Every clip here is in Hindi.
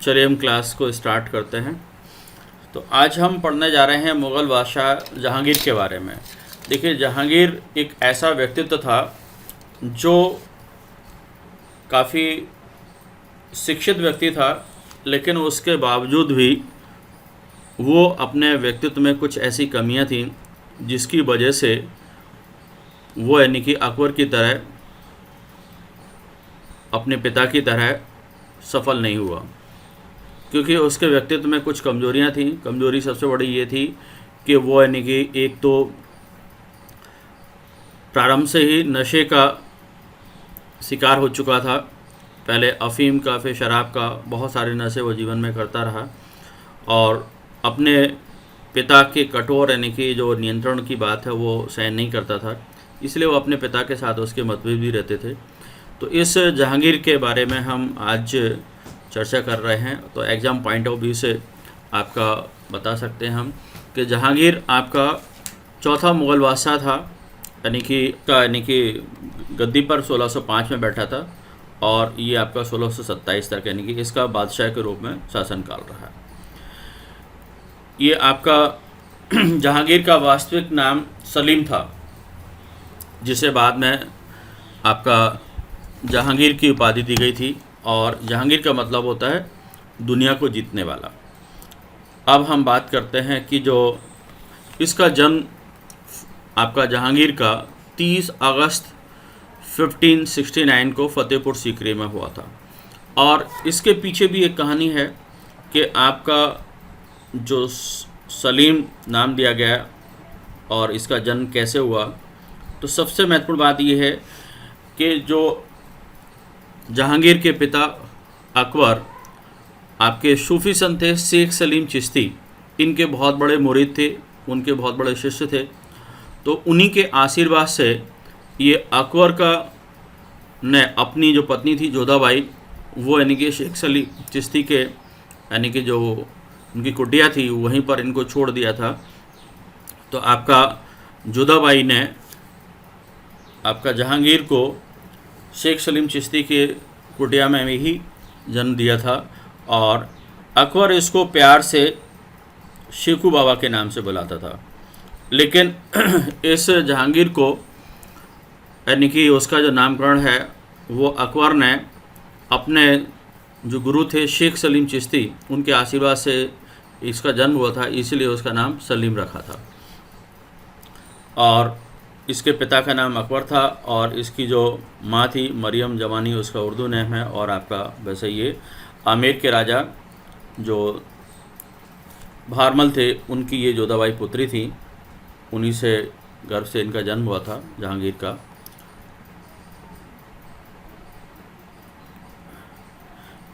चलिए हम क्लास को स्टार्ट करते हैं। तो आज हम पढ़ने जा रहे हैं मुग़ल बादशाह जहांगीर के बारे में। देखिए, जहांगीर एक ऐसा व्यक्तित्व था जो काफ़ी शिक्षित व्यक्ति था, लेकिन उसके बावजूद भी वो अपने व्यक्तित्व में कुछ ऐसी कमियां थीं जिसकी वजह से वो यानी कि अकबर की तरह, अपने पिता की तरह सफल नहीं हुआ, क्योंकि उसके व्यक्तित्व में कुछ कमजोरियां थीं। कमजोरी सबसे बड़ी ये थी कि वो यानी कि एक तो प्रारंभ से ही नशे का शिकार हो चुका था। पहले अफ़ीम का, फिर शराब का, बहुत सारे नशे वो जीवन में करता रहा और अपने पिता के कठोर यानी कि जो नियंत्रण की बात है वो सहन नहीं करता था, इसलिए वो अपने पिता के साथ उसके मतभेद भी रहते थे। तो इस जहांगीर के बारे में हम आज चर्चा कर रहे हैं। तो एग्ज़ाम पॉइंट ऑफ व्यू से आपका बता सकते हैं हम कि जहांगीर आपका चौथा मुग़ल बादशाह था, यानी कि गद्दी पर 1605 में बैठा था और ये आपका 1627 तक यानी कि इसका बादशाह के रूप में शासनकाल रहा। ये आपका जहांगीर का वास्तविक नाम सलीम था, जिसे बाद में आपका जहांगीर की उपाधि दी गई थी और जहांगीर का मतलब होता है दुनिया को जीतने वाला। अब हम बात करते हैं कि जो इसका जन्म आपका जहांगीर का 30 अगस्त 1569 को फतेहपुर सीकरी में हुआ था। और इसके पीछे भी एक कहानी है कि आपका जो सलीम नाम दिया गया और इसका जन्म कैसे हुआ। तो सबसे महत्वपूर्ण बात यह है कि जो जहांगीर के पिता अकबर आपके सूफ़ी संत थे शेख सलीम चिश्ती, इनके बहुत बड़े मुरीद थे, उनके बहुत बड़े शिष्य थे। तो उन्हीं के आशीर्वाद से ये अकबर का ने अपनी जो पत्नी थी जोधाबाई, वो यानी कि शेख सलीम चिश्ती के यानी कि जो उनकी कुटिया थी वहीं पर इनको छोड़ दिया था। तो आपका जोधाबाई ने आपका जहांगीर को शेख सलीम चिश्ती के कुटिया में ही जन्म दिया था और अकबर इसको प्यार से शेखू बाबा के नाम से बुलाता था। लेकिन इस जहांगीर को यानी कि उसका जो नामकरण है वो अकबर ने अपने जो गुरु थे शेख सलीम चिश्ती, उनके आशीर्वाद से इसका जन्म हुआ था, इसलिए उसका नाम सलीम रखा था। और इसके पिता का नाम अकबर था और इसकी जो माँ थी मरियम जवानी, उसका उर्दू नेम है। और आपका वैसे ये आमेर के राजा जो भारमल थे, उनकी ये जोधाबाई पुत्री थी, उन्हीं से गर्भ से इनका जन्म हुआ था जहांगीर का।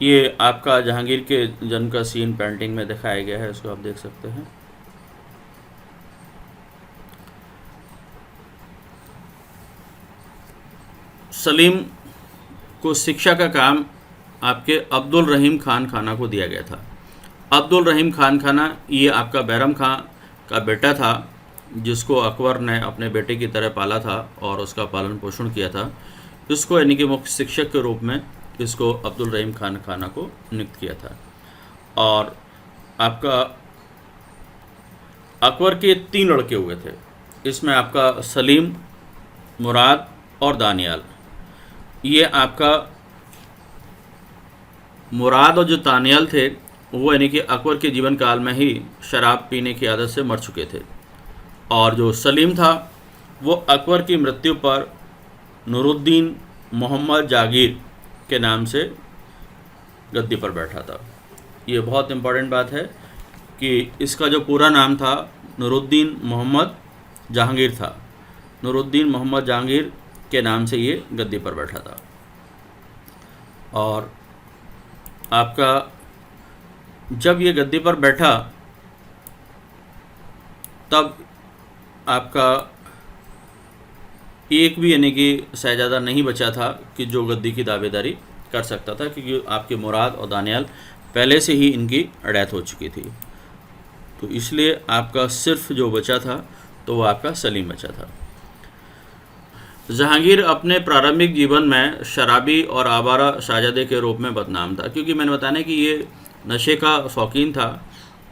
ये आपका जहांगीर के जन्म का सीन पेंटिंग में दिखाया गया है, इसको आप देख सकते हैं। सलीम को शिक्षा का काम आपके अब्दुल रहीम खान खाना को दिया गया था। अब्दुल रहीम खान खाना ये आपका बैरम खां का बेटा था, जिसको अकबर ने अपने बेटे की तरह पाला था और उसका पालन पोषण किया था। इसको यानी कि मुख्य शिक्षक के रूप में इसको अब्दुल रहीम खान खाना को नियुक्त किया था। और आपका अकबर के 3 लड़के हुए थे, इसमें आपका सलीम, मुराद और दानियाल। ये आपका मुराद और जो दानियाल थे वो यानी कि अकबर के जीवन काल में ही शराब पीने की आदत से मर चुके थे। और जो सलीम था वो अकबर की मृत्यु पर नूरुद्दीन मोहम्मद जागीर के नाम से गद्दी पर बैठा था। ये बहुत इम्पोर्टेंट बात है कि इसका जो पूरा नाम था नूरुद्दीन मोहम्मद जहांगीर था। नूरुद्दीन मोहम्मद जहांगीर के नाम से ये गद्दी पर बैठा था। और आपका जब ये गद्दी पर बैठा तब आपका एक भी यानी कि शहजादा नहीं बचा था कि जो गद्दी की दावेदारी कर सकता था, क्योंकि आपके मुराद और दानियाल पहले से ही इनकी डेथ हो चुकी थी। तो इसलिए आपका सिर्फ जो बचा था तो वो आपका सलीम बचा था। जहांगीर अपने प्रारंभिक जीवन में शराबी और आवारा शहजादे के रूप में बदनाम था, क्योंकि मैंने बताया कि ये नशे का शौकीन था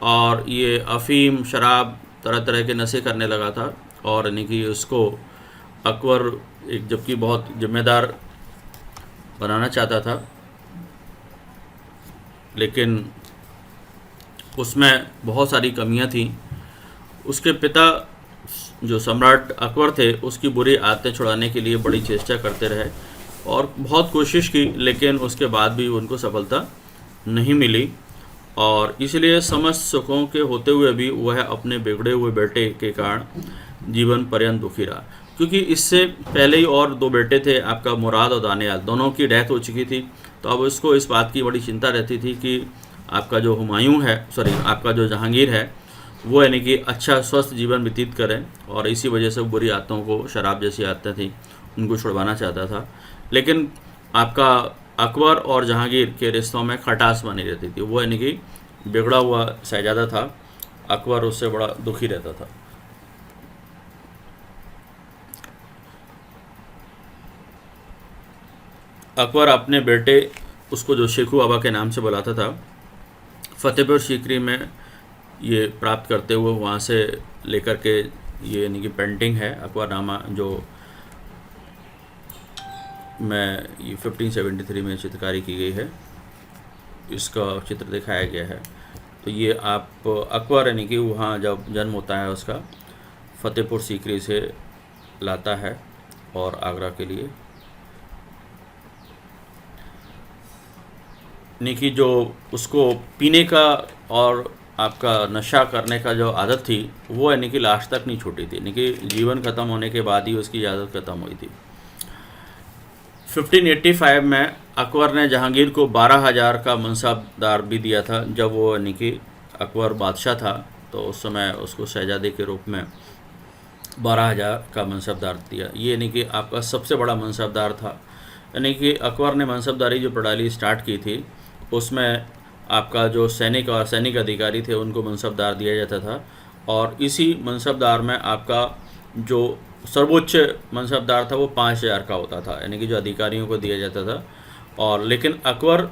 और ये अफ़ीम, शराब, तरह तरह के नशे करने लगा था। और यानी कि उसको अकबर एक जबकि बहुत जिम्मेदार बनाना चाहता था, लेकिन उसमें बहुत सारी कमियां थीं। उसके पिता जो सम्राट अकबर थे, उसकी बुरी आदतें छुड़ाने के लिए बड़ी चेष्टा करते रहे और बहुत कोशिश की, लेकिन उसके बाद भी उनको सफलता नहीं मिली। और इसलिए समस्त सुखों के होते हुए भी वह अपने बिगड़े हुए बेटे के कारण जीवन पर्यंत दुखी रहा। क्योंकि इससे पहले ही और 2 बेटे थे, आपका मुराद और दानियाल, दोनों की डेथ हो चुकी थी। तो अब उसको इस बात की बड़ी चिंता रहती थी कि आपका जो हुमायूं है, आपका जो जहांगीर है, वो यानी कि अच्छा स्वस्थ जीवन व्यतीत करें। और इसी वजह से बुरी आदतों को, शराब जैसी आदतें थी, उनको छुड़वाना चाहता था। लेकिन आपका अकबर और जहांगीर के रिश्तों में खटास बनी रहती थी। वो यानी कि बिगड़ा हुआ शहजादा था, अकबर उससे बड़ा दुखी रहता था। अकबर अपने बेटे, उसको जो शेखू बाबा के नाम से बुलाता था, फतेहपुर सीकरी में ये प्राप्त करते हुए वहाँ से लेकर के, ये यानी कि पेंटिंग है अकबरनामा, जो ये 1573 में चित्रकारी की गई है, इसका चित्र दिखाया गया है। तो ये आप अकबर यानी कि वहाँ जब जन्म होता है उसका, फतेहपुर सीकरी से लाता है और आगरा के लिए, यानी कि जो उसको पीने का और आपका नशा करने का जो आदत थी, वो यानी कि लास्ट तक नहीं छूटी थी, यानी कि जीवन ख़त्म होने के बाद ही उसकी आदत ख़त्म हुई थी। 1585 में अकबर ने जहांगीर को 12,000 का मनसबदार भी दिया था। जब वो यानी कि अकबर बादशाह था, तो उस समय उसको शहजादे के रूप में 12,000 का मनसबदार दिया। ये यानी कि आपका सबसे बड़ा मनसबदार था। यानी कि अकबर ने मनसबदारी जो प्रणाली स्टार्ट की थी, उसमें आपका जो सैनिक और सैनिक अधिकारी थे, उनको मनसबदार दिया जाता था। और इसी मनसबदार में आपका जो सर्वोच्च मनसबदार था, वो 5,000 का होता था, यानी कि जो अधिकारियों को दिया जाता था। और लेकिन अकबर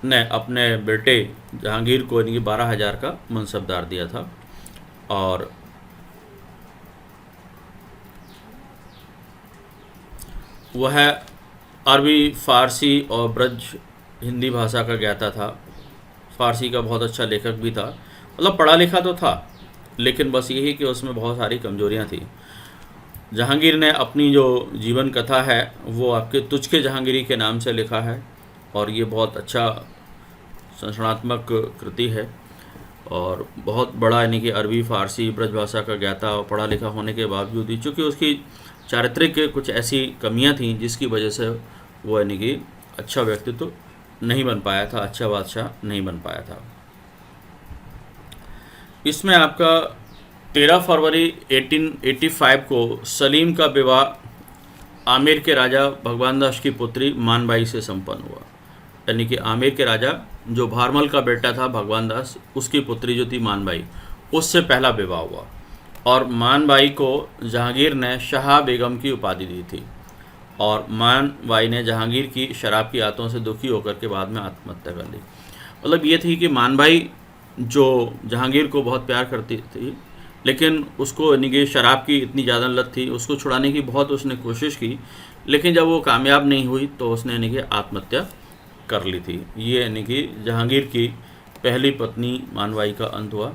ने अपने बेटे जहांगीर को यानी कि 12,000 का मनसबदार दिया था। और वह अरबी, फ़ारसी और ब्रज हिंदी भाषा का ज्ञाता था। फ़ारसी का बहुत अच्छा लेखक भी था, मतलब पढ़ा लिखा तो था, लेकिन बस यही कि उसमें बहुत सारी कमजोरियां थी। जहांगीर ने अपनी जो जीवन कथा है, वो आपके तुझ के जहांगीरी के नाम से लिखा है, और ये बहुत अच्छा संरचनात्मक कृति है। और बहुत बड़ा यानी कि अरबी, फ़ारसी, ब्रज भाषा का ज्ञाता और पढ़ा लिखा होने के बावजूद ही, चूँकि उसकी चारित्रिक कुछ ऐसी कमियां थीं जिसकी वजह से वो यानी कि अच्छा व्यक्तित्व नहीं बन पाया था, अच्छा बादशाह नहीं बन पाया था। इसमें आपका 13 फरवरी 1885 को सलीम का विवाह आमेर के राजा भगवान दास की पुत्री मानबाई से संपन्न हुआ। यानी कि आमेर के राजा जो भारमल का बेटा था भगवान दास, उसकी पुत्री जो थी मानबाई, उससे पहला विवाह हुआ। और मानबाई को जहांगीर ने शाह बेगम की उपाधि दी थी। और मानबाई ने जहांगीर की शराब की आदतों से दुखी होकर के बाद में आत्महत्या कर ली। मतलब ये थी कि मानबाई जो जहांगीर को बहुत प्यार करती थी, लेकिन उसको यानी कि शराब की इतनी ज़्यादा लत थी, उसको छुड़ाने की बहुत उसने कोशिश की, लेकिन जब वो कामयाब नहीं हुई तो उसने यानी कि आत्महत्या कर ली थी। ये यानी कि जहांगीर की पहली पत्नी मानबाई का अंत हुआ।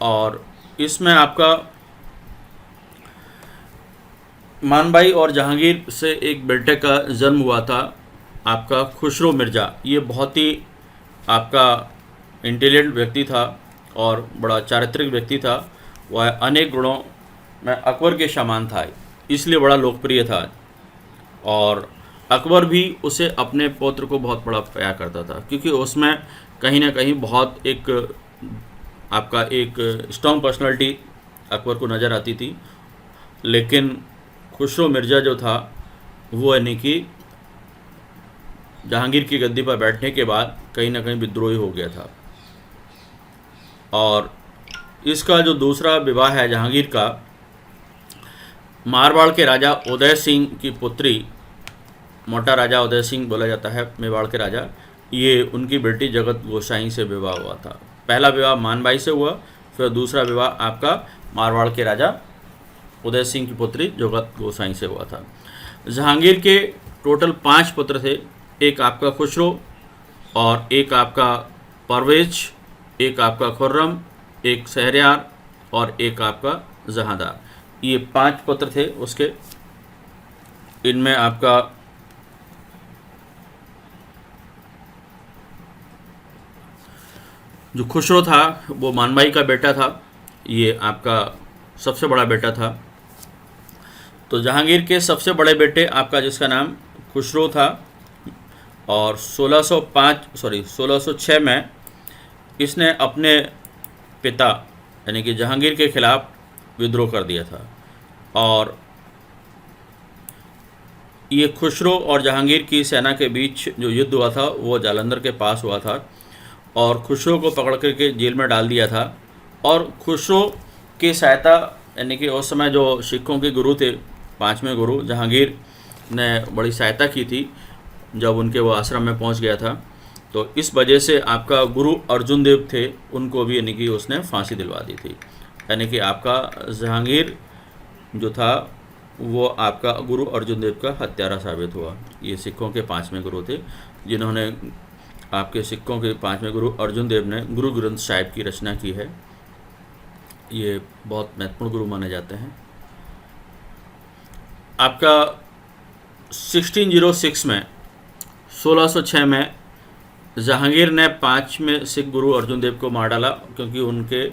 और इसमें आपका मानबाई और जहांगीर से एक बेटे का जन्म हुआ था, आपका खुसरो मिर्ज़ा। ये बहुत ही आपका इंटेलिजेंट व्यक्ति था और बड़ा चारित्रिक व्यक्ति था। वह अनेक गुणों में अकबर के समान था, इसलिए बड़ा लोकप्रिय था। और अकबर भी उसे अपने पौत्र को बहुत बड़ा प्यार करता था, क्योंकि उसमें कहीं ना कहीं बहुत एक आपका एक स्ट्रॉन्ग पर्सनालिटी अकबर को नज़र आती थी। लेकिन खुसरो मिर्ज़ा जो था, वो यानी कि जहांगीर की गद्दी पर बैठने के बाद कहीं ना कहीं विद्रोही हो गया था। और इसका जो दूसरा विवाह है जहांगीर का, मारवाड़ के राजा उदय सिंह की पुत्री, मोटा राजा उदय सिंह बोला जाता है मेवाड़ के राजा, ये उनकी बेटी जगत गोसाई से विवाह हुआ था। पहला विवाह मानबाई से हुआ, फिर दूसरा विवाह आपका मारवाड़ के राजा उदय सिंह की पुत्री जगत गोसाई से हुआ था। जहांगीर के टोटल 5 पुत्र थे, एक आपका खुसरो और एक आपका परवेज, एक आपका खुर्रम, एक शहरयार और एक आपका जहांदार। ये 5 पुत्र थे उसके। इनमें आपका जो खुसरो था वो मानबाई का बेटा था, ये आपका सबसे बड़ा बेटा था। तो जहांगीर के सबसे बड़े बेटे आपका जिसका नाम खुसरो था, और 1606 में इसने अपने पिता यानी कि जहांगीर के खिलाफ विद्रोह कर दिया था। और ये खुसरो और जहांगीर की सेना के बीच जो युद्ध हुआ था वो जालंधर के पास हुआ था, और खुसरो को पकड़ करके जेल में डाल दिया था। और खुसरो की सहायता यानी कि उस समय जो सिखों के गुरु थे, 5वें गुरु, जहांगीर ने बड़ी सहायता की थी जब उनके वो आश्रम में पहुंच गया था। तो इस वजह से आपका गुरु अर्जुन देव थे, उनको भी यानी कि उसने फांसी दिलवा दी थी। यानी कि आपका जहांगीर जो था वो आपका गुरु अर्जुन देव का हत्यारा साबित हुआ। ये सिखों के 5वें गुरु थे, जिन्होंने आपके सिखों के 5वें गुरु अर्जुन देव ने गुरु ग्रंथ साहिब की रचना की है। ये बहुत महत्वपूर्ण गुरु माने जाते हैं। आपका 1606 में 1606 में जहांगीर ने 5वें सिख गुरु अर्जुन देव को मार डाला, क्योंकि उनके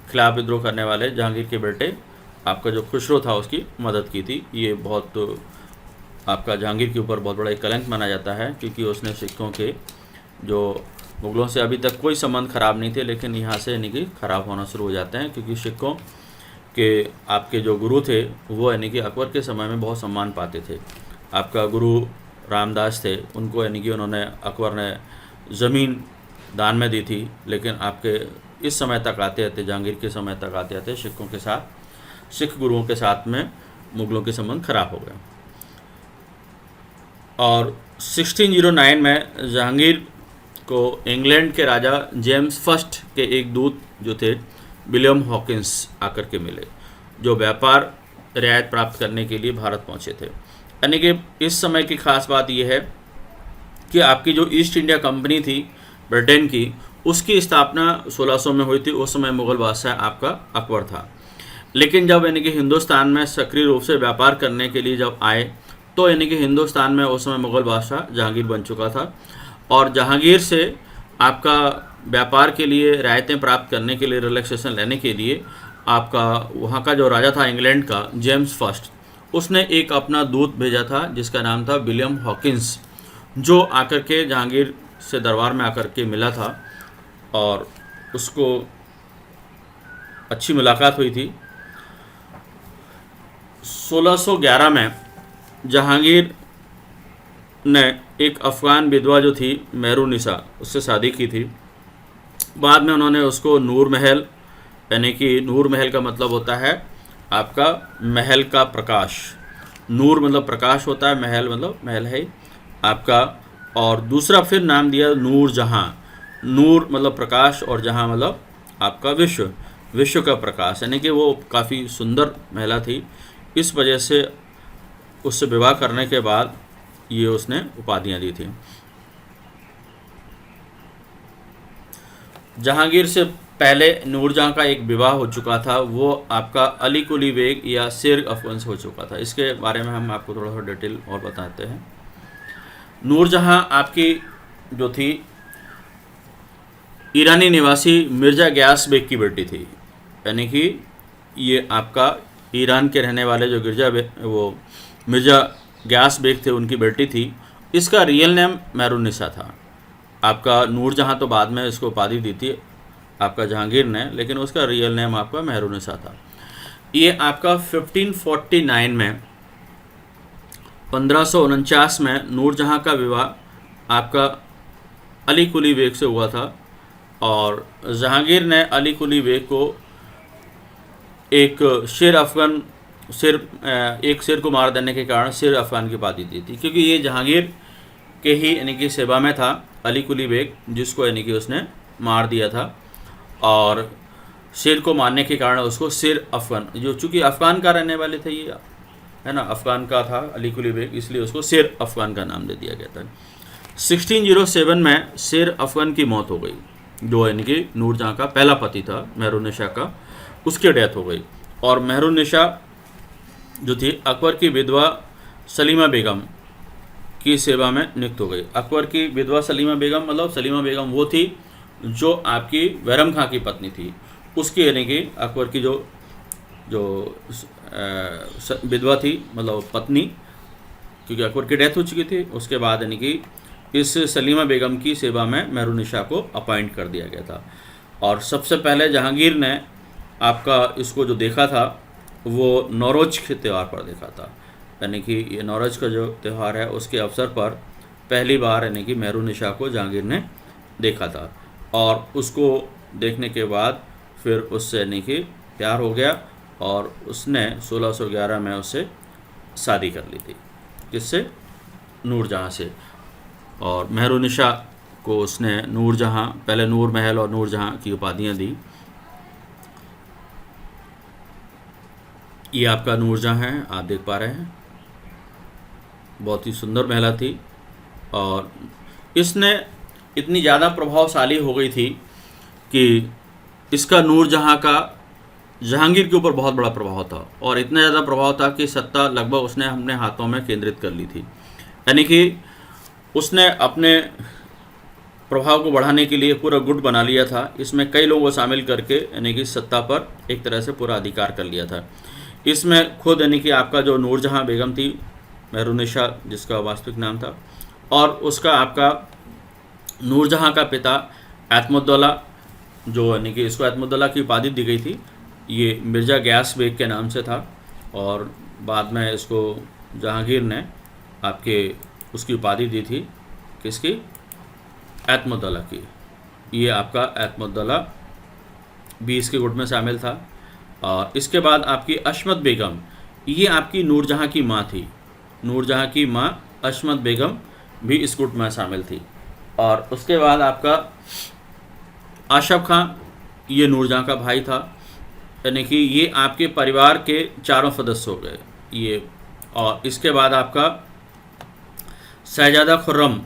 खिलाफ विद्रोह करने वाले जहांगीर के बेटे आपका जो खुसरो था उसकी मदद की थी। ये बहुत आपका जहांगीर के ऊपर बहुत बड़ा एक कलंक माना जाता है, क्योंकि उसने सिखों के जो मुगलों से अभी तक कोई संबंध खराब नहीं थे, लेकिन यहाँ से यानी कि खराब होना शुरू हो जाते हैं, क्योंकि सिखों के आपके जो गुरु थे वो यानी कि अकबर के समय में बहुत सम्मान पाते थे। आपका गुरु रामदास थे, उनको यानी कि उन्होंने अकबर ने ज़मीन दान में दी थी, लेकिन आपके इस समय तक आते आते, जहांगीर के समय तक आते आते सिखों के साथ, सिख गुरुओं के साथ में मुगलों के संबंध खराब हो गए। और 1609 में जहांगीर को इंग्लैंड के राजा जेम्स फर्स्ट के एक दूत जो थे विलियम हॉकिंस आकर के मिले, जो व्यापार रियायत प्राप्त करने के लिए भारत पहुंचे थे। यानी कि इस समय की खास बात यह है कि आपकी जो ईस्ट इंडिया कंपनी थी ब्रिटेन की, उसकी स्थापना 1600 में हुई थी। उस समय मुग़ल बादशाह आपका अकबर था। लेकिन जब यानी कि हिंदुस्तान में सक्रिय रूप से व्यापार करने के लिए जब आए, तो यानी कि हिंदुस्तान में उस समय मुग़ल बादशाह जहांगीर बन चुका था, और जहांगीर से आपका व्यापार के लिए रियायतें प्राप्त करने के लिए, रिलैक्सेशन लेने के लिए, आपका वहाँ का जो राजा था इंग्लैंड का जेम्स फर्स्ट, उसने एक अपना दूत भेजा था जिसका नाम था विलियम हॉकिंस, जो आकर के जहांगीर से दरबार में आकर के मिला था और उसको अच्छी मुलाकात हुई थी। 1611 में जहांगीर ने एक अफ़गान विधवा जो थी मेहरुनिसा, उससे शादी की थी। बाद में उन्होंने उसको नूर महल, यानी कि नूर महल का मतलब होता है आपका महल का प्रकाश, नूर मतलब प्रकाश होता है, महल मतलब महल है आपका, और दूसरा फिर नाम दिया नूर जहां। नूर मतलब प्रकाश और जहां मतलब आपका विश्व, विश्व का प्रकाश, यानी कि वो काफ़ी सुंदर महिला थी। इस वजह से उससे विवाह करने के बाद ये उसने उपाधियां दी थी। जहांगीर से पहले नूरजहां का एक विवाह हो चुका था, वो आपका अली कुली बेग या शेर अफगन से हो चुका था। इसके बारे में हम आपको थोड़ा सा डिटेल और बताते हैं। नूरजहां आपकी जो थी ईरानी निवासी मिर्ज़ा गयास बेग की बेटी थी, यानी कि ये आपका ईरान के रहने वाले जो वो मिर्ज़ा गयास बेग थे, उनकी बेटी थी। इसका रियल नेम मेहरुन्निसा था। आपका नूरजहां तो बाद में इसको उपाधि दी थी आपका जहांगीर ने, लेकिन उसका रियल नेम आपका मेहरुन्निसा था। ये आपका 1549 में 1549 में नूरजहां का विवाह आपका अली कुली बेग से हुआ था, और जहांगीर ने अली कुली बेग को एक शेर को मार देने के कारण शेर अफगान की उपाधि दी थी, क्योंकि ये जहांगीर के ही यानी कि सेवा में था अली कुली बेग, जिसको यानी कि उसने मार दिया था। और शेर को मारने के कारण उसको शेर अफ़गान, जो चूँकि अफ़गान का रहने वाले थे ये, है ना, अफ़गान का था अली कुली बेग, इसलिए उसको शेर अफ़गान का नाम दे दिया गया था। 1607 में शेर अफ़गान की मौत हो गई, जो यानी कि नूरजहाँ का पहला पति था मेहरुन्निसा का, उसकी डेथ हो गई। और मेहरुन्निसा जो थी अकबर की विधवा सलीमा बेगम की सेवा में नियुक्त हो गई। अकबर की विधवा सलीमा बेगम मतलब सलीमा बेगम वो थी जो आपकी बैरम खां की पत्नी थी, उसकी यानी कि अकबर की जो विधवा थी मतलब पत्नी, क्योंकि अकबर की डेथ हो चुकी थी। उसके बाद यानी कि इस सलीमा बेगम की सेवा में मेहरुन्निसा को अपॉइंट कर दिया गया था। और सबसे पहले जहांगीर ने आपका इसको जो देखा था वो नौरोज के त्यौहार पर देखा था, यानी कि ये नौरोज का जो त्यौहार है उसके अवसर पर पहली बार यानी कि मेहरुन्निसा को जहांगीर ने देखा था। और उसको देखने के बाद फिर उससे यानी कि प्यार हो गया और उसने 1611 में उससे शादी कर ली थी। किससे? नूरजहाँ से। और मेहरुन्निसा को उसने नूरजहाँ, पहले नूर महल और नूरजहाँ की उपाधियाँ दी। ये आपका नूरजहाँ है, आप देख पा रहे हैं, बहुत ही सुंदर महिला थी। और इसने इतनी ज़्यादा प्रभावशाली हो गई थी कि इसका नूरजहाँ का जहांगीर के ऊपर बहुत बड़ा प्रभाव था, और इतना ज़्यादा प्रभाव था कि सत्ता लगभग उसने अपने हाथों में केंद्रित कर ली थी। यानी कि उसने अपने प्रभाव को बढ़ाने के लिए पूरा गुट बना लिया था, इसमें कई लोगों को शामिल करके यानी कि सत्ता पर एक तरह से पूरा अधिकार कर लिया था। इसमें खुद यानी कि आपका जो नूरजहाँ बेगम थी, मेहरुन्निसा जिसका वास्तविक नाम था, और उसका आपका नूरजहाँ का पिता एतमुद्दौला, जो यानी कि इसको एतमुद्दौला की उपाधि दी गई थी, ये मिर्ज़ा गयास बेग के नाम से था। और बाद में इसको जहांगीर ने आपके उसकी उपाधि दी थी, किसकी? एतमुद्दौला की। ये आपका एतमुद्दौला भी इसके गुट में शामिल था। और इसके बाद आपकी अशमत बेगम, ये आपकी नूरजहाँ की माँ थी। नूरजहाँ की माँ अशमत बेगम भी इस गुट में शामिल थी। और उसके बाद आपका आशफ खां, ये नूरजहाँ का भाई था, यानी कि ये आपके परिवार के चारों सदस्य हो गए ये। और इसके बाद आपका शहजादा खुर्रम,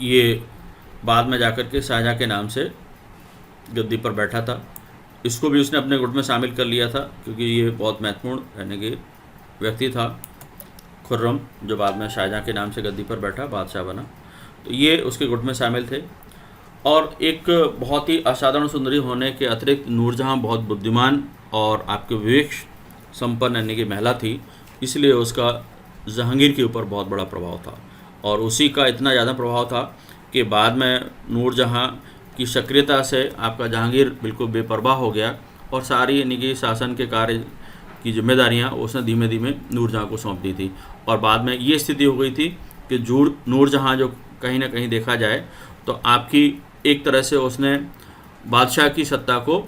ये बाद में जाकर के शाहजहाँ के नाम से गद्दी पर बैठा था, इसको भी उसने अपने गुट में शामिल कर लिया था, क्योंकि ये बहुत महत्वपूर्ण यानी कि व्यक्ति था खुर्रम, जो बाद में शाहजहाँ के नाम से गद्दी पर बैठा, बादशाह बना। तो ये उसके गुट में शामिल थे। और एक बहुत ही असाधारण सुंदरी होने के अतिरिक्त नूरजहाँ बहुत बुद्धिमान और आपके विवेक संपन्न यानी कि महिला थी, इसलिए उसका जहांगीर के ऊपर बहुत बड़ा प्रभाव था। और उसी का इतना ज़्यादा प्रभाव था कि बाद में नूरजहाँ की सक्रियता से आपका जहांगीर बिल्कुल बेपरवाह हो गया, और सारी यानी कि शासन के कार्य की जिम्मेदारियां उसने धीमे धीमे नूरजहाँ को सौंप दी थी। और बाद में ये स्थिति हो गई थी कि नूरजहाँ जो कहीं ना कहीं देखा जाए तो आपकी एक तरह से उसने बादशाह की सत्ता को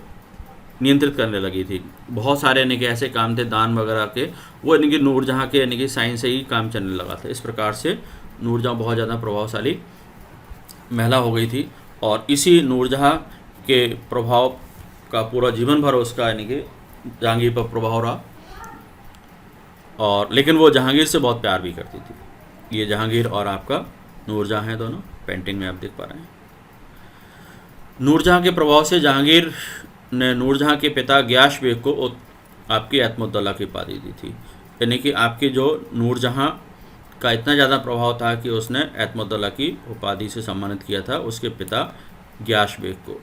नियंत्रित करने लगी थी। बहुत सारे यानी कि ऐसे काम थे दान वगैरह के, वो यानी कि नूरजहाँ के यानी कि साइन से ही काम चलने लगा था। इस प्रकार से नूरजहाँ बहुत ज़्यादा प्रभावशाली महिला हो गई थी। और इसी नूरजहाँ के प्रभाव का पूरा जीवन भर उसका यानी कि जहांगीर पर प्रभाव रहा। और लेकिन वो जहांगीर से बहुत प्यार भी करती थी। ये जहांगीर और आपका नूरजहाँ हैं दोनों, पेंटिंग में आप देख पा रहे हैं। नूरजहाँ के प्रभाव से जहांगीर ने नूरजहाँ के पिता गयास बेग को आपकी एतमुद्दौला की उपाधि दी थी। यानी कि आपकी जो नूरजहाँ का इतना ज़्यादा प्रभाव था कि उसने एतमुद्दौला की उपाधि से सम्मानित किया था उसके पिता गयास बेग को,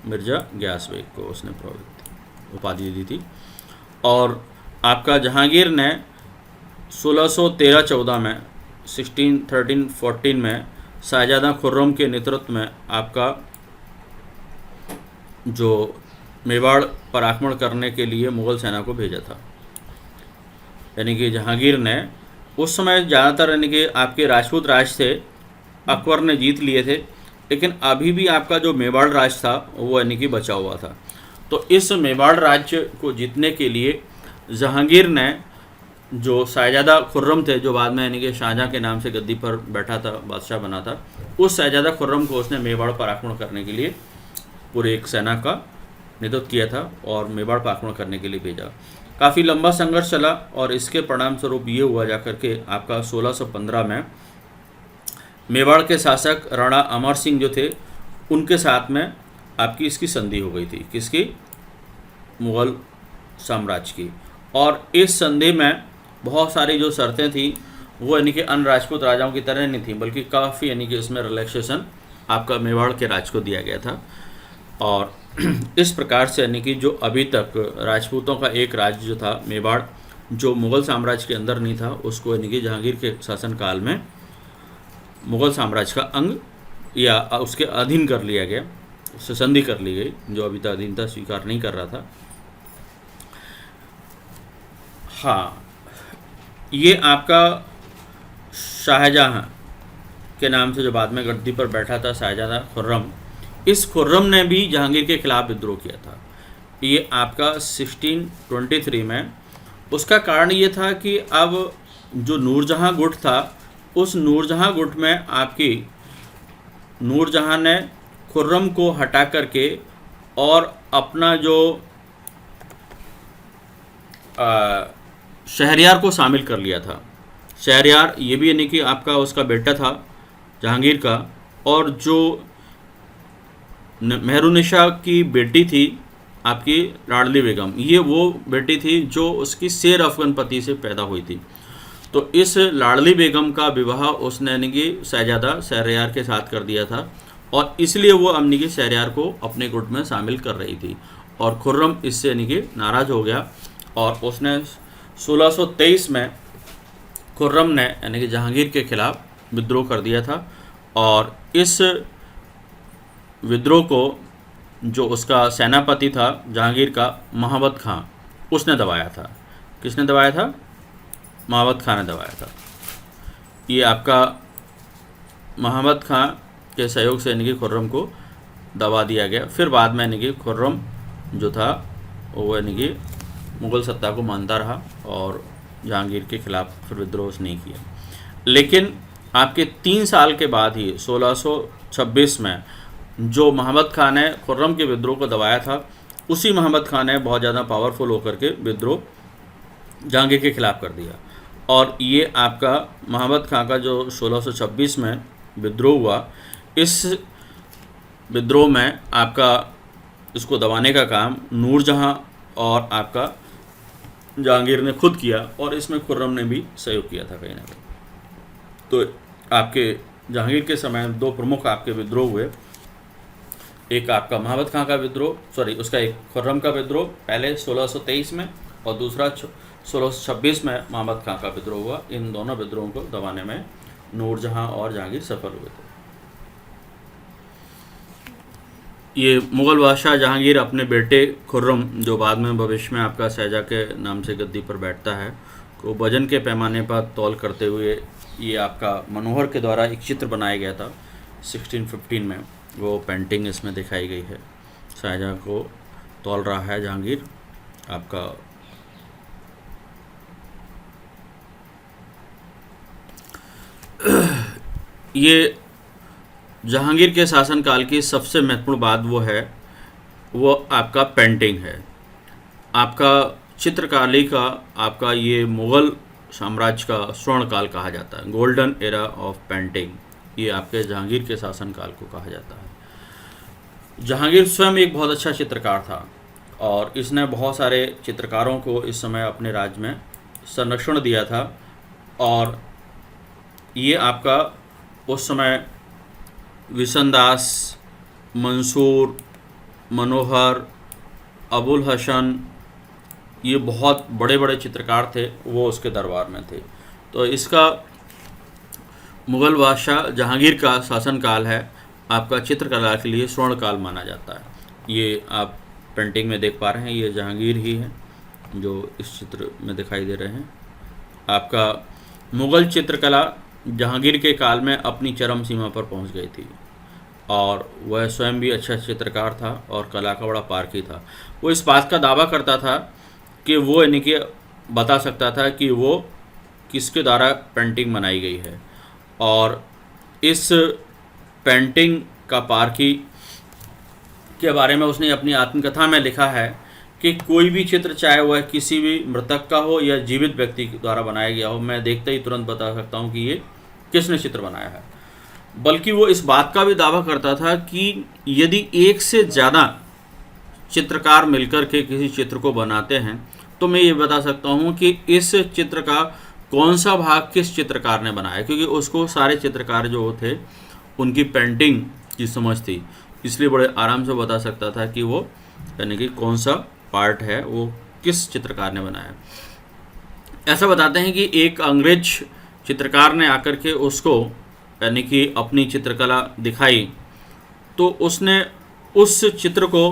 मिर्ज़ा गयास बेग को उसने उपाधि दी थी। और आपका जहांगीर ने 1613-14 में 1613-14 में शाहजादा खुर्रम के नेतृत्व में आपका जो मेवाड़ पर आक्रमण करने के लिए मुग़ल सेना को भेजा था। यानी कि जहांगीर ने उस समय ज़्यादातर यानी कि आपके राजपूत राज थे, अकबर ने जीत लिए थे, लेकिन अभी भी आपका जो मेवाड़ राज था वो यानी कि बचा हुआ था। तो इस मेवाड़ राज्य को जीतने के लिए जहांगीर ने जो शाहज़ादा खुर्रम थे, जो बाद में यानी कि शाहजहाँ के नाम से गद्दी पर बैठा था, बादशाह बना था, उस शाहज़ादा खुर्रम को उसने मेवाड़ पर आक्रमण करने के लिए पूरे एक सेना का नेतृत्व किया था और मेवाड़ पर आक्रमण करने के लिए भेजा। काफ़ी लंबा संघर्ष चला और इसके परिणाम स्वरूप ये हुआ जाकर के आपका 1615 में मेवाड़ के शासक राणा अमर सिंह जो थे, उनके साथ में आपकी इसकी संधि हो गई थी। किसकी? मुग़ल साम्राज्य की। और इस संधि में बहुत सारी जो शर्तें थी वो यानी कि अन्य राजपूत राजाओं की तरह नहीं थी, बल्कि काफ़ी यानी कि इसमें रिलैक्सेशन आपका मेवाड़ के राज को दिया गया था। और इस प्रकार से यानी कि जो अभी तक राजपूतों का एक राज्य जो था मेवाड़, जो मुग़ल साम्राज्य के अंदर नहीं था, उसको यानी कि जहांगीर के शासनकाल में मुग़ल साम्राज्य का अंग या उसके अधीन कर लिया गया, उससे संधि कर ली गई, जो अभी तक अधीनता स्वीकार नहीं कर रहा था। हाँ, ये आपका शाहजहाँ के नाम से जो बाद में गद्दी पर बैठा था, शाहज़ादा खुर्रम, इस खुर्रम ने भी जहांगीर के खिलाफ विद्रोह किया था। ये आपका 1623 में। उसका कारण ये था कि अब जो नूरजहाँ गुट था, उस नूरजहाँ गुट में आपकी नूरजहाँ ने खुर्रम को हटा करके और अपना जो शहरयार को शामिल कर लिया था। शहरयार ये भी यानी कि आपका उसका बेटा था जहांगीर का, और जो मेहरुनिशा की बेटी थी आपकी लाडली बेगम, ये वो बेटी थी जो उसकी शेर अफगन पति से पैदा हुई थी। तो इस लाडली बेगम का विवाह उसने यानी कि शहजादा शहरयार के साथ कर दिया था, और इसलिए वो यानी कि शहरयार को अपने गुट में शामिल कर रही थी। और खुर्रम इससे यानी कि नाराज़ हो गया और उसने 1623 में खुर्रम ने यानी कि जहांगीर के खिलाफ विद्रोह कर दिया था। और इस विद्रोह को जो उसका सेनापति था जहांगीर का, महाबत खां, उसने दबाया था। किसने दबाया था? महाबत खां ने दबाया था। ये आपका महाबत खां के सहयोग से यानी कि खुर्रम को दबा दिया गया। फिर बाद में यानी कि खुर्रम जो था वो यानी कि मुग़ल सत्ता को मानता रहा और जहांगीर के खिलाफ फिर विद्रोह नहीं किया। लेकिन आपके 3 साल के बाद ही 1626 में जो महाबत खां ने खुर्रम के विद्रोह को दबाया था, उसी महाबत खां ने बहुत ज़्यादा पावरफुल होकर के विद्रोह जहांगीर के खिलाफ कर दिया। और ये आपका महाबत खां का जो 1626 में विद्रोह हुआ, इस विद्रोह में आपका इसको दबाने का काम नूरजहाँ और आपका जहांगीर ने खुद किया, और इसमें खुर्रम ने भी सहयोग किया था कहीं ना कहीं। तो आपके जहांगीर के समय 2 प्रमुख आपके विद्रोह हुए। एक आपका महाबत खां का विद्रोह, उसका एक खुर्रम का विद्रोह पहले 1623 में, और दूसरा 1626 में महाबत खां का विद्रोह हुआ। इन दोनों विद्रोहों को दबाने में नूरजहाँ और जहांगीर सफल हुए थे। ये मुग़ल बादशाह जहांगीर अपने बेटे खुर्रम, जो बाद में भविष्य में आपका शाहजहाँ के नाम से गद्दी पर बैठता है, को वजन के पैमाने पर तौल करते हुए ये आपका मनोहर के द्वारा एक चित्र बनाया गया था 1615 में। वो पेंटिंग इसमें दिखाई गई है। शाहजहाँ को तौल रहा है जहांगीर आपका। ये जहांगीर के शासनकाल की सबसे महत्वपूर्ण बात वो आपका पेंटिंग है। आपका चित्रकारी का आपका ये मुग़ल साम्राज्य का स्वर्ण काल कहा जाता है, गोल्डन एरा ऑफ पेंटिंग। ये आपके जहांगीर के शासनकाल को कहा जाता है। जहांगीर स्वयं एक बहुत अच्छा चित्रकार था और इसने बहुत सारे चित्रकारों को इस समय अपने राज्य में संरक्षण दिया था। और ये आपका उस समय विशनदास, मंसूर, मनोहर, अबुल हसन, ये बहुत बड़े बड़े चित्रकार थे, वो उसके दरबार में थे। तो इसका मुग़ल बादशाह जहांगीर का शासनकाल है आपका चित्रकला के लिए स्वर्ण काल माना जाता है। ये आप पेंटिंग में देख पा रहे हैं, ये जहांगीर ही है जो इस चित्र में दिखाई दे रहे हैं। आपका मुग़ल चित्रकला जहांगीर के काल में अपनी चरम सीमा पर पहुंच गई थी और वह स्वयं भी अच्छा चित्रकार था और कला का बड़ा पारखी था। वो इस बात का दावा करता था कि वो यानी कि बता सकता था कि वो किसके द्वारा पेंटिंग बनाई गई है। और इस पेंटिंग का पारखी के बारे में उसने अपनी आत्मकथा में लिखा है कि कोई भी चित्र, चाहे वह किसी भी मृतक का हो या जीवित व्यक्ति द्वारा बनाया गया हो, मैं देखते ही तुरंत बता सकता हूँ कि ये किसने चित्र बनाया है। बल्कि वो इस बात का भी दावा करता था कि यदि एक से ज़्यादा चित्रकार मिलकर के किसी चित्र को बनाते हैं तो मैं ये बता सकता हूँ कि इस चित्र का कौन सा भाग किस चित्रकार ने बनाया, क्योंकि उसको सारे चित्रकार जो थे उनकी पेंटिंग की समझ थी, इसलिए बड़े आराम से बता सकता था कि वो यानी कि कौन सा पार्ट है वो किस चित्रकार ने बनाया। ऐसा बताते हैं कि एक अंग्रेज चित्रकार ने आकर के उसको यानी कि अपनी चित्रकला दिखाई, तो उसने उस चित्र को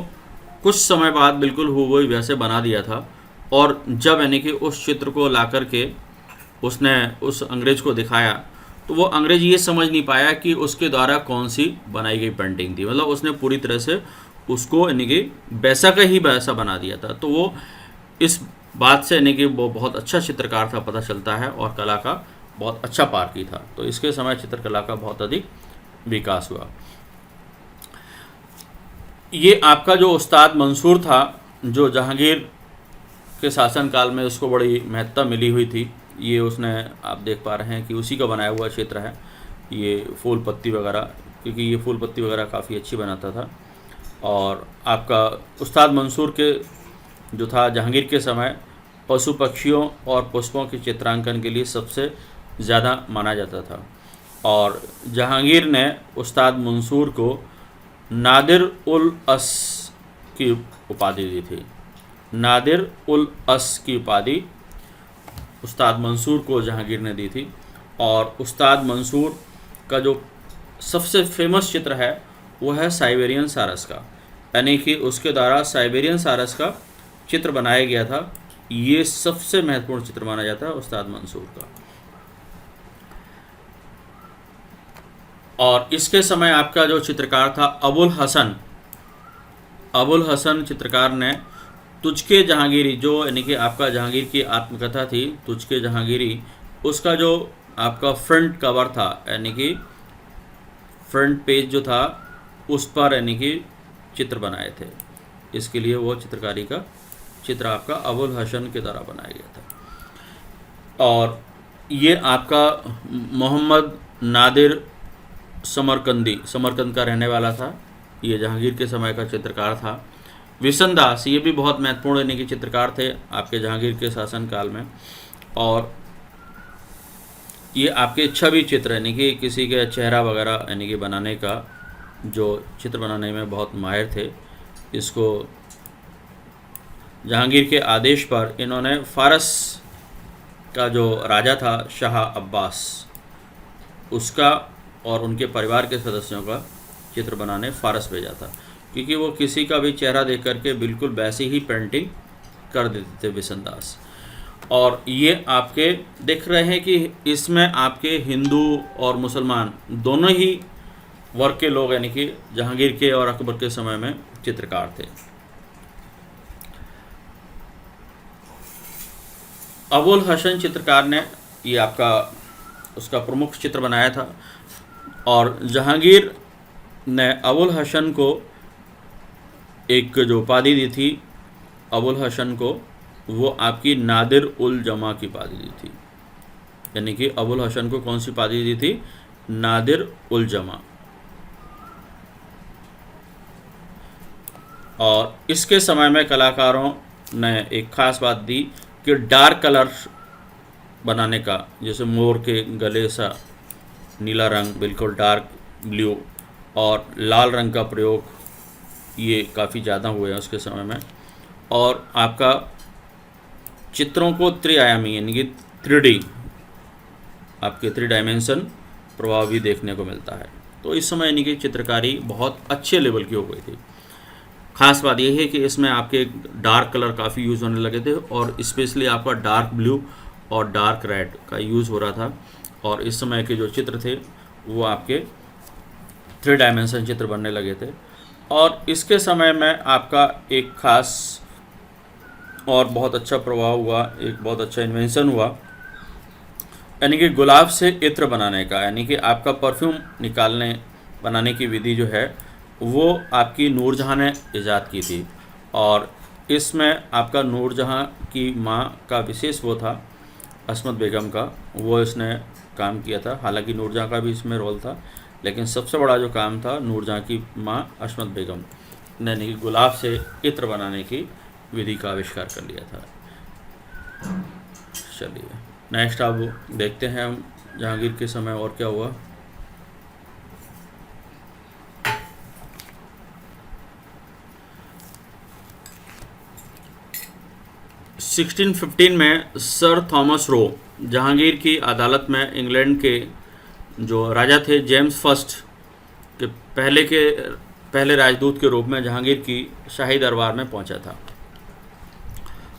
कुछ समय बाद बिल्कुल हूबहू वैसे बना दिया था। और जब यानी कि उस चित्र को ला कर के उसने उस अंग्रेज को दिखाया तो वो अंग्रेज ये समझ नहीं पाया कि उसके द्वारा कौन सी बनाई गई पेंटिंग थी। मतलब उसने पूरी तरह से उसको यानी कि वैसा का ही वैसा बना दिया था। तो वो इस बात से यानी कि वो बहुत अच्छा चित्रकार था पता चलता है, और कला का बहुत अच्छा पारखी था। तो इसके समय चित्रकला का बहुत अधिक विकास हुआ। ये आपका जो उस्ताद मंसूर था, जो जहांगीर के शासनकाल में उसको बड़ी महत्ता मिली हुई थी, ये उसने आप देख पा रहे हैं कि उसी का बनाया हुआ चित्र है ये फूल पत्ती वगैरह, क्योंकि ये फूल पत्ती वगैरह काफ़ी अच्छी बनाता था। और आपका उस्ताद मंसूर के जो था जहांगीर के समय पशु पक्षियों और पुष्पों के चित्रांकन के लिए सबसे ज़्यादा माना जाता था। और जहांगीर ने उस्ताद मंसूर को नादिर उल अस की उपाधि दी थी। नादिर उल अस की उपाधि उस्ताद मंसूर को जहांगीर ने दी थी। और उस्ताद मंसूर का जो सबसे फेमस चित्र है वो है साइबेरियन सारस का, यानी कि उसके द्वारा साइबेरियन सारस का चित्र बनाया गया था। ये सबसे महत्वपूर्ण चित्र माना जाता है उस्ताद मंसूर का। और इसके समय आपका जो चित्रकार था अबुल हसन चित्रकार ने तुझके जहांगीरी, जो यानी कि आपका जहांगीर की आत्मकथा थी तुझके जहांगीरी, उसका जो आपका फ्रंट कवर था यानी कि फ्रंट पेज जो था उस पर यानी कि चित्र बनाए थे। इसके लिए वो चित्रकारी का चित्र आपका अबुल हसन के द्वारा बनाया गया था। और ये आपका मोहम्मद नादिर समरकंद का रहने वाला था, ये जहांगीर के समय का चित्रकार था। विशन दास, ये भी बहुत महत्वपूर्ण यानी कि चित्रकार थे आपके जहांगीर के शासनकाल में। और ये आपके छवि चित्र यानी कि किसी के चेहरा वगैरह यानी कि बनाने का जो चित्र बनाने में बहुत माहिर थे। इसको जहांगीर के आदेश पर इन्होंने फारस का जो राजा था शाह अब्बास, उसका और उनके परिवार के सदस्यों का चित्र बनाने फारस भेजा था, क्योंकि वो किसी का भी चेहरा देख करके बिल्कुल वैसी ही पेंटिंग कर देते थे विशन दास। और ये आपके देख रहे हैं कि इसमें आपके हिंदू और मुसलमान दोनों ही वर्ग के लोग यानी कि जहांगीर के और अकबर के समय में चित्रकार थे। अबुल हसन चित्रकार ने ये आपका उसका प्रमुख चित्र बनाया था। और जहांगीर ने अबुल हसन को एक जो उपाधि दी थी अबुल हसन को, वो आपकी नादिर उल जमा की उपाधि दी थी। यानी कि अबुल हसन को कौन सी उपाधि दी थी? नादिर उल जमा। और इसके समय में कलाकारों ने एक ख़ास बात दी कि डार्क कलर बनाने का, जैसे मोर के गले सा नीला रंग, बिल्कुल डार्क ब्लू, और लाल रंग का प्रयोग ये काफ़ी ज़्यादा हुए हैं उसके समय में। और आपका चित्रों को त्रिआयामी यानी कि 3D आपके 3 डायमेंशन प्रभाव भी देखने को मिलता है। तो इस समय यानी कि चित्रकारी बहुत अच्छे लेवल की हो गई थी। ख़ास बात यह है कि इसमें आपके डार्क कलर काफ़ी यूज़ होने लगे थे, और स्पेशली आपका डार्क ब्लू और डार्क रेड का यूज़ हो रहा था। और इस समय के जो चित्र थे वो आपके 3 डायमेंशन चित्र बनने लगे थे। और इसके समय में आपका एक ख़ास और बहुत अच्छा प्रभाव हुआ, एक बहुत अच्छा इन्वेंशन हुआ, यानी कि गुलाब से इत्र बनाने का, यानी कि आपका परफ्यूम बनाने की विधि जो है वो आपकी नूरजहाँ ने ईजाद की थी। और इसमें आपका नूरजहाँ की माँ का विशेष वो था, अस्मत बेगम का, वो इसने काम किया था। हालांकि नूरजहाँ का भी इसमें रोल था, लेकिन सबसे बड़ा जो काम था नूरजहाँ की माँ अस्मत बेगम ने, यानी कि गुलाब से इत्र बनाने की विधि का आविष्कार कर लिया था। चलिए नेक्स्ट अब देखते हैं हम जहांगीर के समय और क्या हुआ। 1615 में सर थॉमस रो जहांगीर की अदालत में इंग्लैंड के जो राजा थे जेम्स फर्स्ट के पहले राजदूत के रूप में जहांगीर की शाही दरबार में पहुंचा था।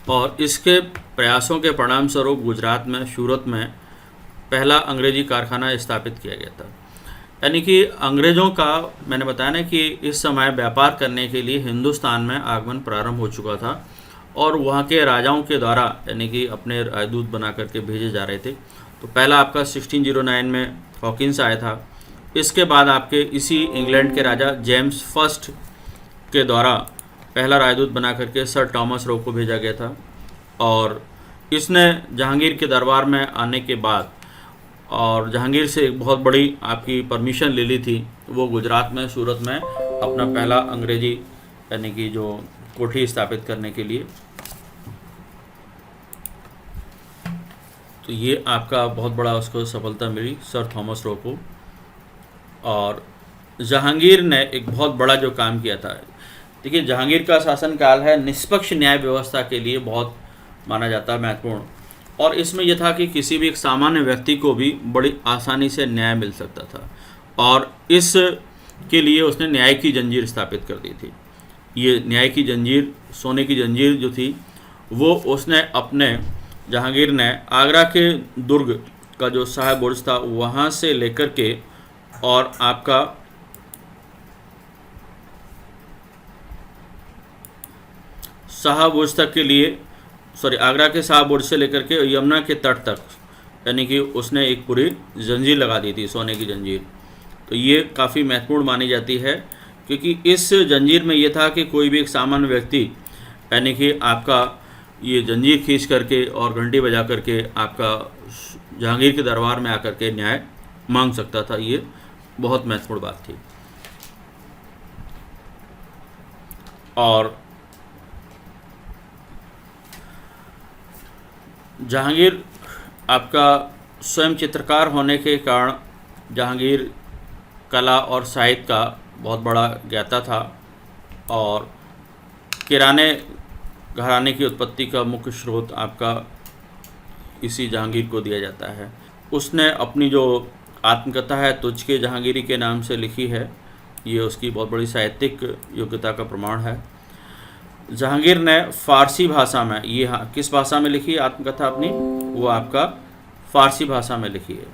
और इसके प्रयासों के परिणाम स्वरूप गुजरात में सूरत में पहला अंग्रेजी कारखाना स्थापित किया गया था। यानी कि अंग्रेज़ों का, मैंने बताया ना कि इस समय व्यापार करने के लिए हिंदुस्तान में आगमन प्रारंभ हो चुका था और वहाँ के राजाओं के द्वारा यानी कि अपने राजदूत बना करके भेजे जा रहे थे। तो पहला आपका 1609 में हॉकिंस आया था। इसके बाद आपके इसी इंग्लैंड के राजा जेम्स फर्स्ट के द्वारा पहला राजदूत बना करके सर थॉमस रो को भेजा गया था। और इसने जहांगीर के दरबार में आने के बाद और जहांगीर से एक बहुत बड़ी आपकी परमिशन ले ली थी, वो गुजरात में सूरत में अपना पहला अंग्रेजी यानी कि जो कोठी स्थापित करने के लिए। तो ये आपका बहुत बड़ा उसको सफलता मिली सर थॉमस रो को। और जहांगीर ने एक बहुत बड़ा जो काम किया था, देखिए जहांगीर का शासनकाल है निष्पक्ष न्याय व्यवस्था के लिए बहुत माना जाता है महत्वपूर्ण। और इसमें यह था कि किसी भी एक सामान्य व्यक्ति को भी बड़ी आसानी से न्याय मिल सकता था और इस के लिए उसने न्याय की जंजीर स्थापित कर दी थी। ये न्याय की जंजीर, सोने की जंजीर जो थी, वो उसने अपने जहांगीर ने आगरा के दुर्ग का जो शाह बुर्ज था वहाँ से लेकर के और आपका शाह बुर्ज तक के लिए, आगरा के शाह बुर्ज से लेकर के यमुना के तट तक, यानी कि उसने एक पूरी जंजीर लगा दी थी, सोने की जंजीर। तो ये काफ़ी महत्वपूर्ण मानी जाती है क्योंकि इस जंजीर में ये था कि कोई भी एक सामान्य व्यक्ति यानी कि आपका ये जंजीर खींच करके और घंटी बजा करके आपका जहांगीर के दरबार में आकर के न्याय मांग सकता था। ये बहुत महत्वपूर्ण बात थी। और जहांगीर आपका स्वयं चित्रकार होने के कारण जहांगीर कला और साहित्य का बहुत बड़ा ज्ञाता था और किराने घराने की उत्पत्ति का मुख्य स्रोत आपका इसी जहांगीर को दिया जाता है। उसने अपनी जो आत्मकथा है तुझके जहांगीरी के नाम से लिखी है, ये उसकी बहुत बड़ी साहित्यिक योग्यता का प्रमाण है। जहांगीर ने फ़ारसी भाषा में, ये हाँ किस भाषा में लिखी है आत्मकथा अपनी, वो आपका फ़ारसी भाषा में लिखी है।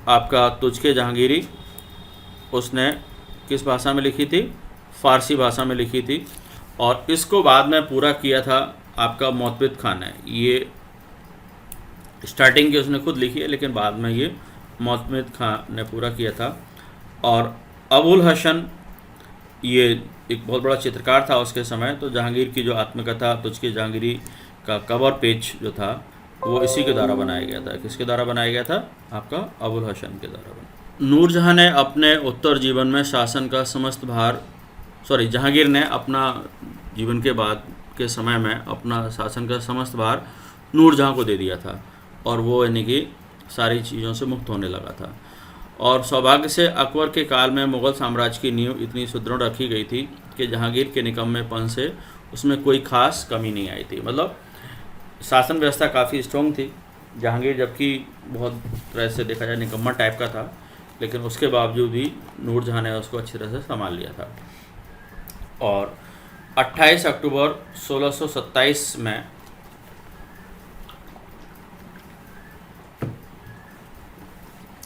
आपका तुझके जहांगीरी उसने किस भाषा में लिखी थी, फ़ारसी भाषा में लिखी थी। और इसको बाद में पूरा किया था आपका मोतबिद खान ने। ये स्टार्टिंग की उसने खुद लिखी है लेकिन बाद में ये मोतबिद खान ने पूरा किया था। और अबुल हसन ये एक बहुत बड़ा चित्रकार था उसके समय। तो जहांगीर की जो आत्मकथा तुझके जहांगीरी का कवर पेज जो था वो इसी के द्वारा बनाया गया था। किसके द्वारा बनाया गया था, आपका अबुल हसन के द्वारा बना। नूरजहाँ ने अपने उत्तर जीवन में शासन का समस्त भार, जहांगीर ने अपना जीवन के बाद के समय में अपना शासन का समस्त भार नूरजहाँ को दे दिया था और वो यानी कि सारी चीज़ों से मुक्त होने लगा था। और सौभाग्य से अकबर के काल में मुग़ल साम्राज्य की नींव इतनी सुदृढ़ रखी गई थी कि जहांगीर के निकम्मेपन से उसमें कोई खास कमी नहीं आई थी। मतलब शासन व्यवस्था काफ़ी स्ट्रॉन्ग थी। जहांगीर जबकि बहुत तरह से देखा जाए निकम्मा टाइप का था, लेकिन उसके बावजूद भी नूरजहाँ ने उसको अच्छी तरह से संभाल लिया था। और 28 अक्टूबर 1627 में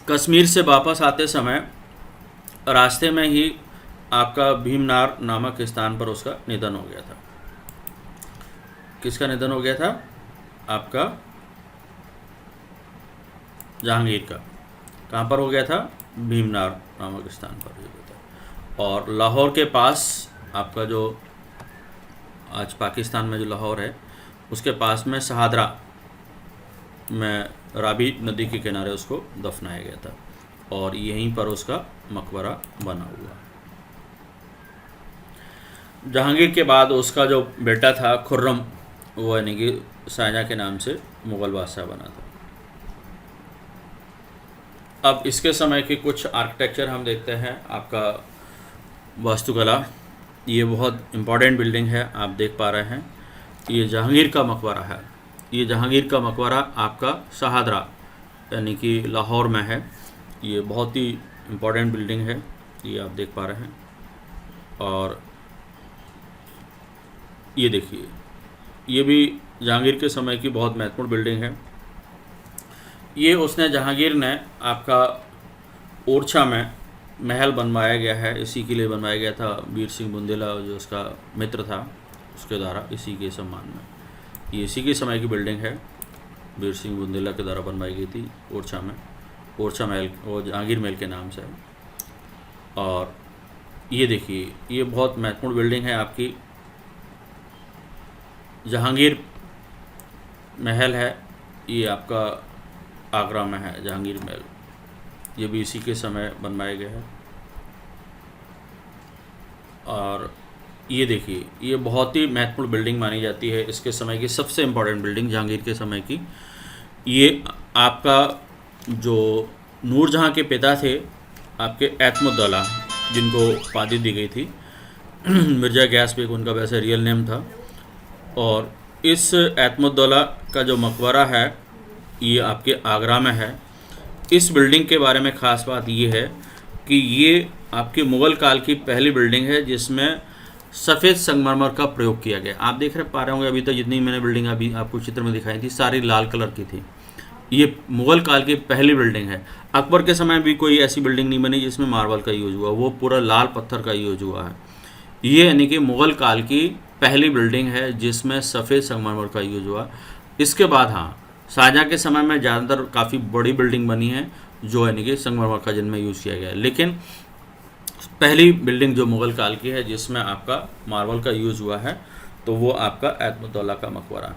कश्मीर से वापस आते समय रास्ते में ही आपका भीमनार नामक स्थान पर उसका निधन हो गया था। किसका निधन हो गया था? आपका जहांगीर का। कहाँ पर हो गया था? भीमनार नामक स्थान पर हो गया था। और लाहौर के पास आपका जो आज पाकिस्तान में जो लाहौर है उसके पास में शहादरा में रावी नदी के किनारे उसको दफनाया गया था और यहीं पर उसका मकबरा बना हुआ। जहांगीर के बाद उसका जो बेटा था खुर्रम, वो यानी कि शाहजहाँ के नाम से मुग़ल बादशाह बना था। अब इसके समय के कुछ आर्किटेक्चर हम देखते हैं। आपका वास्तुकला, ये बहुत इम्पॉर्टेंट बिल्डिंग है, आप देख पा रहे हैं। ये जहांगीर का मकबरा है। ये जहांगीर का मकबरा आपका शहादरा यानी कि लाहौर में है। ये बहुत ही इम्पॉर्टेंट बिल्डिंग है, ये आप देख पा रहे हैं। और ये देखिए, ये भी जहांगीर के समय की बहुत महत्वपूर्ण बिल्डिंग है। ये उसने जहांगीर ने आपका ओरछा में महल बनवाया गया है, इसी के लिए बनवाया गया था। वीर सिंह बुंदेला जो उसका मित्र था उसके द्वारा, इसी के सम्मान में। ये इसी के समय की बिल्डिंग है, वीर सिंह बुंदेला के द्वारा बनवाई गई थी ओरछा में। ओरछा महल वो जहांगीर महल के नाम से है। और ये देखिए, ये बहुत महत्वपूर्ण बिल्डिंग है आपकी, जहांगीर महल है। ये आपका आगरा में है जहांगीर महल, ये भी इसी के समय बनवाया गया है। और ये देखिए, ये बहुत ही महत्वपूर्ण बिल्डिंग मानी जाती है, इसके समय की सबसे इम्पोर्टेंट बिल्डिंग जहांगीर के समय की। ये आपका जो नूरजहाँ के पिता थे आपके ऐतमुद्दौला, जिनको उपाधि दी गई थी मिर्ज़ा गयास बेग उनका वैसे रियल नेम था। और इस ऐतमुद्दौला का जो मकबरा है ये आपके आगरा में है। इस बिल्डिंग के बारे में ख़ास बात ये है कि ये आपके मुग़ल काल की पहली बिल्डिंग है जिसमें सफ़ेद संगमरमर का प्रयोग किया गया। आप देख पा रहे होंगे, अभी तक जितनी मैंने बिल्डिंग अभी आपको चित्र में दिखाई थी सारी लाल कलर की थी। ये मुग़ल काल की पहली बिल्डिंग है। अकबर के समय भी कोई ऐसी बिल्डिंग नहीं बनी जिसमें मार्बल का यूज़ हुआ, वो पूरा लाल पत्थर का यूज़ हुआ है। ये यानी कि मुग़ल काल की पहली बिल्डिंग है जिसमें सफ़ेद संगमरमर का यूज़ हुआ। इसके बाद हाँ, शाहजहाँ के समय में ज़्यादातर काफ़ी बड़ी बिल्डिंग बनी है जो यानी कि संगमरमर का जिनमें यूज़ किया गया है, लेकिन पहली बिल्डिंग जो मुग़ल काल की है जिसमें आपका मार्बल का यूज़ हुआ है तो वो आपका ऐतमुद्दौला का मकबरा।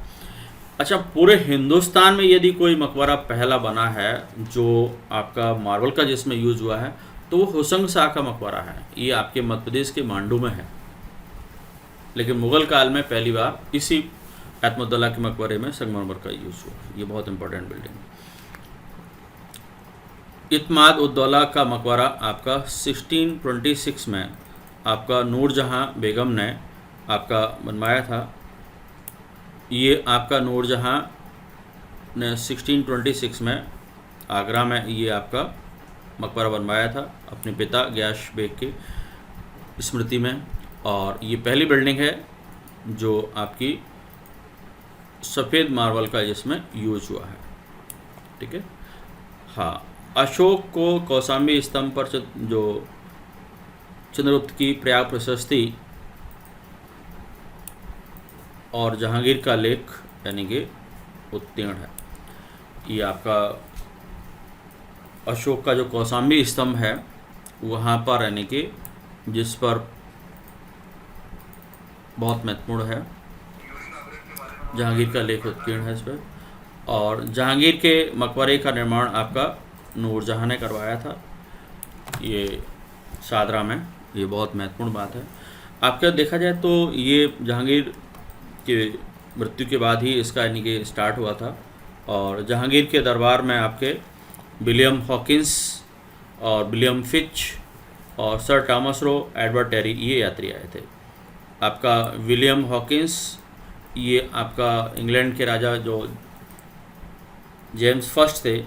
अच्छा, पूरे हिंदुस्तान में यदि कोई मकबरा पहला बना है जो आपका मार्बल का जिसमें यूज़ हुआ है तो वो हुसैन शाह का मकबरा है। ये आपके मध्य प्रदेश के मांडू में है, लेकिन मुग़ल काल में पहली बार इसी ऐतमुद्दौला के मकबरे में संगमरमर का यूज़ हुआ। ये बहुत इंपॉर्टेंट बिल्डिंग है। इत्माद उद्दौला का मकबरा आपका 1626 में आपका नूरजहाँ बेगम ने आपका बनवाया था। ये आपका नूरजहाँ ने 1626 में आगरा में ये आपका मकबरा बनवाया था अपने पिता गयास बेग की स्मृति में। और ये पहली बिल्डिंग है जो आपकी सफ़ेद मार्बल का जिसमें यूज हुआ है। ठीक है। हाँ, अशोक को कौशाम्बी स्तंभ पर जो चंद्रगुप्त की प्रयाग प्रशस्ति और जहांगीर का लेख यानी कि उत्तीर्ण है। ये आपका अशोक का जो कौशाम्बी स्तंभ है वहाँ पर यानी कि जिस पर बहुत महत्वपूर्ण है, जहांगीर का लेख उत्कीर्ण है इस पर। और जहांगीर के मकबरे का निर्माण आपका नूरजहाँ ने करवाया था, ये शाहदरा में। ये बहुत महत्वपूर्ण बात है। आपका देखा जाए तो ये जहांगीर के मृत्यु के बाद ही इसका यानी कि स्टार्ट हुआ था। और जहांगीर के दरबार में आपके विलियम हॉकिंस और विलियम फिच और sir Thomas Roe, Edward Terry ये यात्री आए थे। आपका विलियम हॉकिंस ये आपका इंग्लैंड के राजा जो जेम्स फर्स्ट थे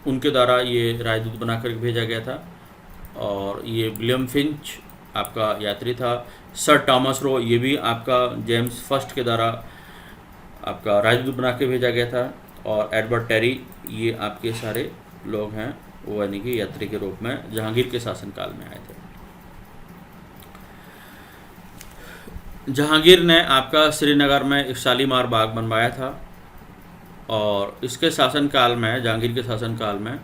उनके द्वारा ये राजदूत बना कर भेजा गया था। और ये विलियम फिंच आपका यात्री था। सर थॉमस रो ये भी आपका जेम्स फर्स्ट के द्वारा आपका राजदूत बना के भेजा गया था। और एडवर्ड टेरी ये आपके सारे लोग हैं वो यानी कि यात्री के रूप में जहांगीर के शासनकाल में आए थे। जहांगीर ने आपका श्रीनगर में एक शालीमार बाग बनवाया था, और इसके शासनकाल में, जहांगीर के शासनकाल में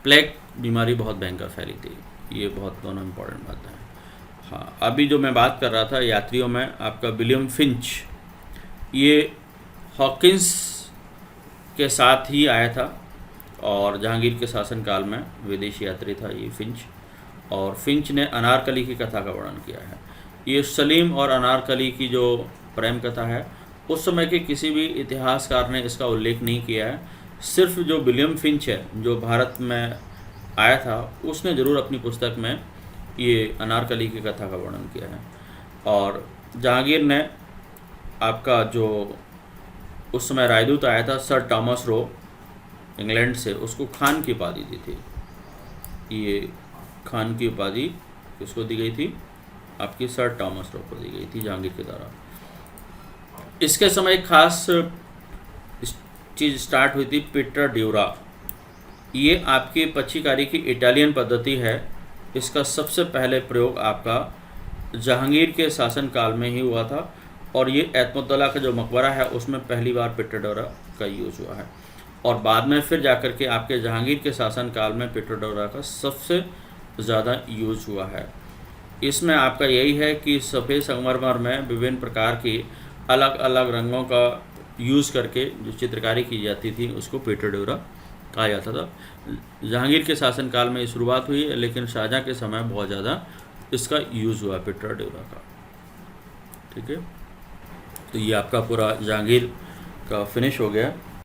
प्लेग बीमारी बहुत भयंकर फैली थी। ये बहुत दोनों इम्पोर्टेंट बातें हैं। हाँ, अभी जो मैं बात कर रहा था यात्रियों में, आपका विलियम फिंच, ये हॉकिंस के साथ ही आया था, और जहांगीर के शासनकाल में विदेशी यात्री था ये फिंच। और फिंच ने अनारकली की कथा का वर्णन किया है। ये सलीम और अनारकली की जो प्रेम कथा है, उस समय के किसी भी इतिहासकार ने इसका उल्लेख नहीं किया है। सिर्फ जो विलियम फिंच है, जो भारत में आया था, उसने ज़रूर अपनी पुस्तक में ये अनारकली की कथा का वर्णन किया है। और जहांगीर ने आपका जो उस समय राजदूत आया था, सर टॉमस रो, इंग्लैंड से, उसको खान की उपाधि दी थी। ये खान की उपाधि किसको दी गई थी? आपकी सर टॉमस रो को दी गई थी जहांगीर के द्वारा। इसके समय एक खास चीज़ स्टार्ट हुई थी, पीटर ड्यूरा। ये आपकी पक्षीकारी की इटालियन पद्धति है। इसका सबसे पहले प्रयोग आपका जहांगीर के शासनकाल में ही हुआ था, और ये एतमुद्दौला का जो मकबरा है उसमें पहली बार पीटर ड्यूरा का यूज़ हुआ है। और बाद में फिर जाकर के आपके जहांगीर के शासनकाल में पीटर ड्यूरा का सबसे ज़्यादा यूज़ हुआ है। इसमें आपका यही है कि सफ़ेद संगमरमर में विभिन्न प्रकार की अलग अलग रंगों का यूज़ करके जो चित्रकारी की जाती थी, उसको पीटर ड्यूरा कहा जाता था। जहांगीर के शासनकाल में शुरुआत हुई, लेकिन शाहजहाँ के समय बहुत ज़्यादा इसका यूज़ हुआ पीटर ड्यूरा का। ठीक है, तो ये आपका पूरा जहांगीर का फिनिश हो गया।